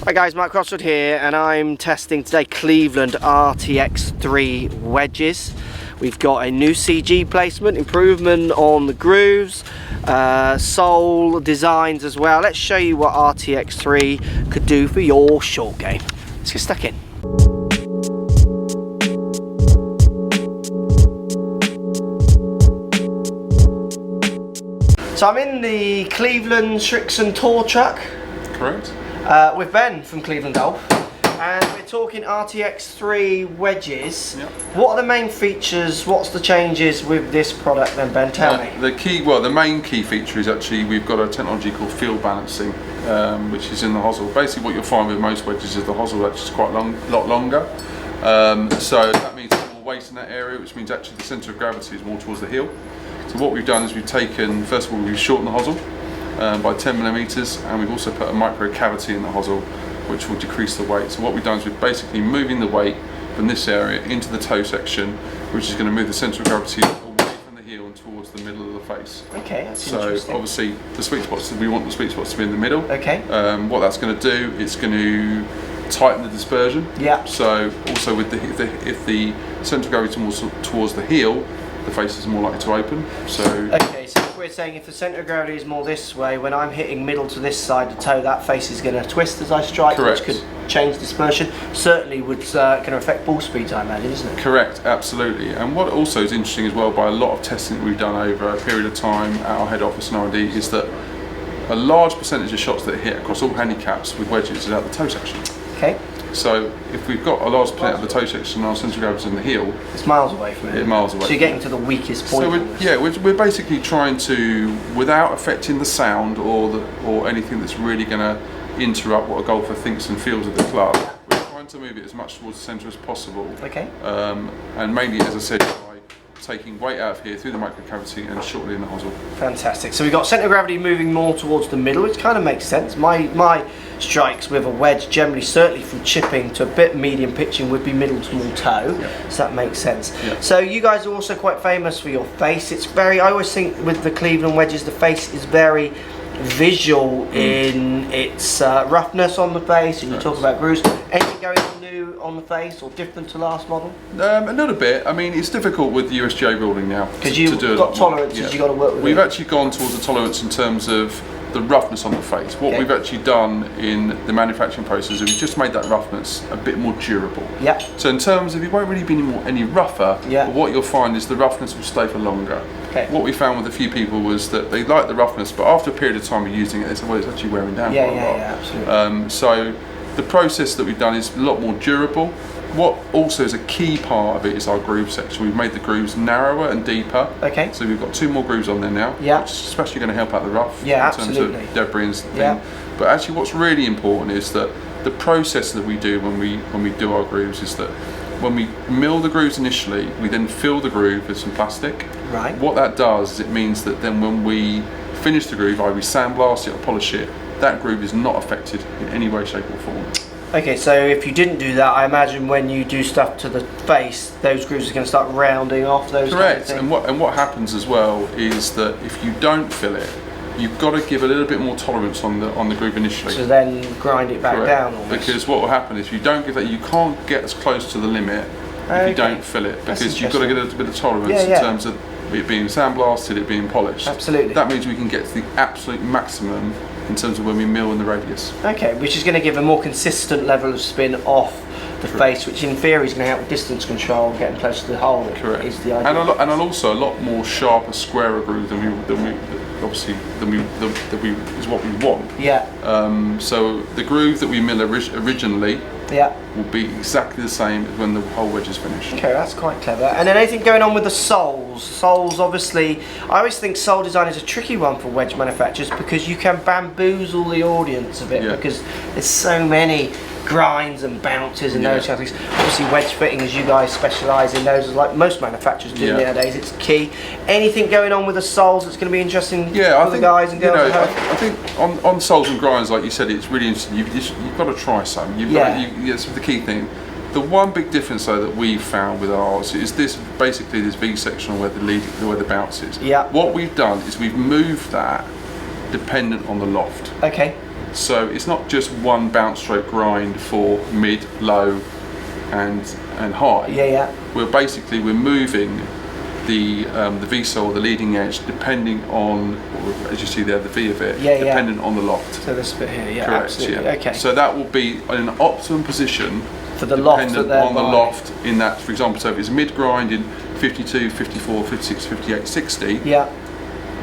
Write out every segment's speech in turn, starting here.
Hi guys, Mark Crossfield here, and I'm testing today Cleveland RTX-3 wedges. We've got a new CG placement, improvement on the grooves, sole designs as well. Let's show you what RTX-3 could do for your short game. Let's get stuck in. So I'm in the Cleveland Strixon tour truck. Correct. With Ben from Cleveland Golf, and we're talking RTX-3 wedges. Yep. What are the main features? What's the changes with this product then, Ben? Tell me. The main key feature is actually we've got a technology called field balancing, which is in the hosel. Basically, what you'll find with most wedges is the hosel actually is quite lot longer. So that means there's more weight in that area, which means actually the centre of gravity is more towards the heel. So what we've done is we've taken, first of all, we've shortened the hosel by 10mm, and we've also put a micro cavity in the hosel which will decrease the weight. So what we've done is we're basically moving the weight from this area into the toe section, which is going to move the centre of gravity away from the heel and towards the middle of the face. Okay, that's so interesting. Obviously the sweet spots, we want the sweet spots to be in the middle. Okay. What that's going to do, it's going to tighten the dispersion. Yeah. So also with if the centre of gravity moves towards the heel, the face is more likely to open. So okay, so if we're saying if the centre of gravity is more this way, when I'm hitting middle to this side of the toe, that face is going to twist as I strike. Correct. Which could change dispersion. Certainly would can affect ball speed, I imagine, isn't it? Correct, absolutely. And what also is interesting as well, by a lot of testing that we've done over a period of time at our head office in R&D, is that a large percentage of shots that hit across all handicaps with wedges is out the toe section. Okay. So if we've got a large percent of the toe section and our centre of gravity in the heel, it's miles away from it. It's miles away. So you're getting to the weakest point. So we're basically trying to, without affecting the sound or anything that's really going to interrupt what a golfer thinks and feels of the club, we're trying to move it as much towards the centre as possible. Okay. And mainly, as I said, by taking weight out of here through the microcavity and shortly in the hosel. Fantastic. So we've got centre of gravity moving more towards the middle, which kind of makes sense. My strikes with a wedge generally, certainly from chipping to a bit medium pitching, would be middle to more toe. Yep. So that makes sense. Yep. So you guys are also quite famous for your face. It's very, I always think with the Cleveland wedges, the face is very visual in its roughness on the face, and you talk about grooves. Anything going on new on the face or different to last model? A little bit. I mean, it's difficult with the USGA ruling now because you've got tolerances. You've got to work with. We've actually gone towards a tolerance in terms of the roughness on the face. What we've actually done in the manufacturing process is we've just made that roughness a bit more durable. Yeah. So in terms of, it won't really be any rougher, but what you'll find is the roughness will stay for longer. Okay. What we found with a few people was that they liked the roughness, but after a period of time of using it, they said, well, it's actually wearing down quite a lot. Yeah, absolutely. So the process that we've done is a lot more durable. What also is a key part of it is our groove section. We've made the grooves narrower and deeper. Okay. So we've got 2 more grooves on there now. Yeah. Which is especially going to help out the rough. Yeah, in terms of debris and thing. Yeah. But actually, what's really important is that the process that we do when we do our grooves is that when we mill the grooves initially, we then fill the groove with some plastic. Right. What that does is it means that then when we finish the groove, either we sandblast it or polish it, that groove is not affected in any way, shape or form. Okay, so if you didn't do that, I imagine when you do stuff to the face, those grooves are going to start rounding off those. Correct, kind of things. and what happens as well is that if you don't fill it, you've got to give a little bit more tolerance on the groove initially. So then grind it back down almost. Because what will happen is you don't give that, you can't get as close to the limit if you don't fill it, because you've got to get a bit of tolerance in terms of it being sandblasted, it being polished. Absolutely. That means we can get to the absolute maximum in terms of when we mill in the radius. Okay, which is going to give a more consistent level of spin off the face, which in theory is going to help with distance control, getting close to the hole. Correct. Is the idea. And also a lot more sharper, squarer groove than we is what we want. Yeah. So the groove that we mill originally will be exactly the same as when the whole wedge is finished. Okay, that's quite clever. And then anything going on with the soles? Soles, obviously, I always think sole design is a tricky one for wedge manufacturers because you can bamboozle the audience a bit because there's so many grinds and bounces and those kind of things. Obviously wedge fitting, as you guys specialise in those, like most manufacturers do nowadays, it's key. Anything going on with the soles that's going to be interesting for the guys and girls at home? I think on soles and grinds, like you said, it's really interesting. You've got to try some. That's the key thing. The one big difference though that we've found with ours is this V section where the bounce is. Yeah. What we've done is we've moved that dependent on the loft. Okay. So it's not just one bounce stroke grind for mid, low, and high. Yeah. We're moving the V-sole, the leading edge, depending on, as you see there, the V of it, dependent on the loft. So this bit here, yeah, correct, absolutely. yeah. Okay. So that will be in an optimum position for the loft, dependent on the loft in that, for example, so if it's mid grind in 52, 54, 56, 58, 60, yeah,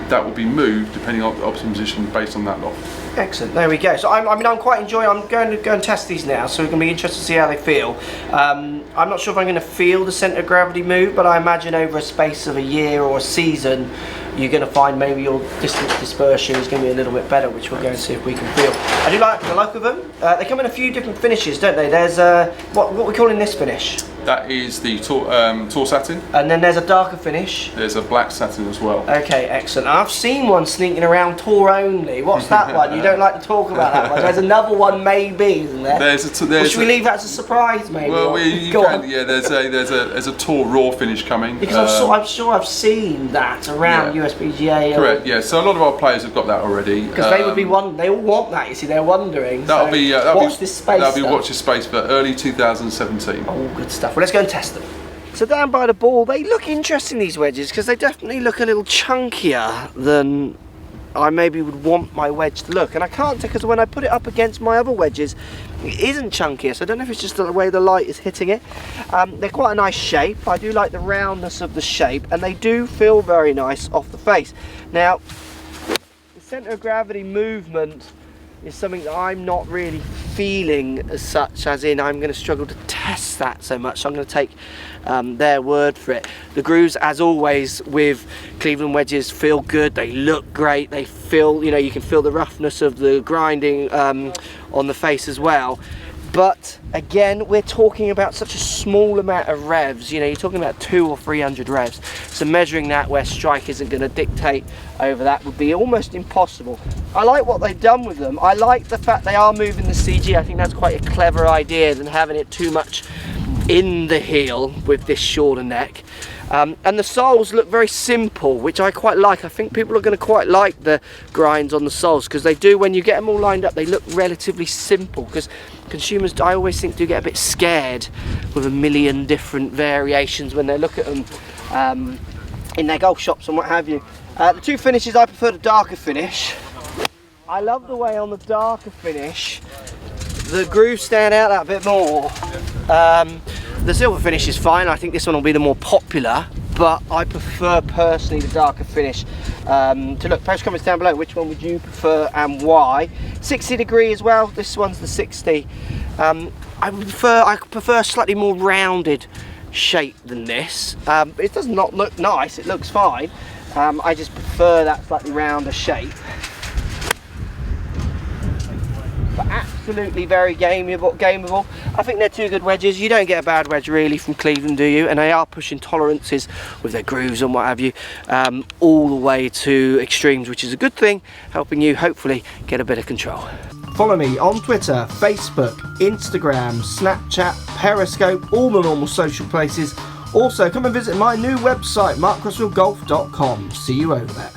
that will be moved depending on the optimum position based on that loft. Excellent, there we go. So I'm quite enjoying, I'm going to go and test these now, so we're going to be interested to see how they feel. I'm not sure if I'm going to feel the centre of gravity move, but I imagine over a space of a year or a season, you're going to find maybe your distance dispersion is going to be a little bit better, which we'll go and see if we can feel. I do like the look of them. They come in a few different finishes, don't they? There's what we're calling this finish. That is the tall satin. And then there's a darker finish. There's a black satin as well. Okay, excellent. I've seen one sneaking around tour only. What's that one? You don't like to talk about that one. There's another one maybe, isn't there? Or should we leave that as a surprise maybe? Well, yeah, there's a tour raw finish coming. Because I'm sure I've seen that around USPGA. Correct, yeah. So a lot of our players have got that already. Because they would be they all want that, you see, they're wondering. That'll be watch this space. That'll be watch this space for early 2017. Oh, good stuff. Well, let's go and test them. So down by the ball, they look interesting, these wedges, because they definitely look a little chunkier than I maybe would want my wedge to look. And I can't tell, because when I put it up against my other wedges, it isn't chunkier. So I don't know if it's just the way the light is hitting it. They're quite a nice shape. I do like the roundness of the shape, and they do feel very nice off the face. Now, the centre of gravity movement is something that I'm not really feeling as such, as in I'm going to struggle to test that so much, so I'm going to take their word for it. The grooves, as always with Cleveland wedges, feel good, they look great, they feel, you know, you can feel the roughness of the grinding on the face as well. But again, we're talking about such a small amount of revs, you know, you're talking about 200 or 300 revs. So measuring that where strike isn't going to dictate over that would be almost impossible. I like what they've done with them. I like the fact they are moving the CG. I think that's quite a clever idea than having it too much in the heel with this shorter neck. And the soles look very simple, which I quite like. I think people are going to quite like the grinds on the soles, because they do, when you get them all lined up, they look relatively simple, because consumers, I always think, do get a bit scared with a million different variations when they look at them in their golf shops and what have you. The two finishes, I prefer the darker finish. I love the way on the darker finish the grooves stand out that bit more. The silver finish is fine. I think this one will be the more popular, but I prefer personally the darker finish. To look, post comments down below, which one would you prefer and why? 60 degree as well, this one's the 60. I prefer a slightly more rounded shape than this. It does not look nice, it looks fine. I just prefer that slightly rounder shape. But absolutely very gameable. I think they're two good wedges. You don't get a bad wedge really from Cleveland, do you? And they are pushing tolerances with their grooves and what have you, all the way to extremes, which is a good thing, helping you hopefully get a bit of control. Follow me on Twitter, Facebook, Instagram, Snapchat, Periscope, all the normal social places. Also, come and visit my new website, markcrossfieldgolf.com. See you over there.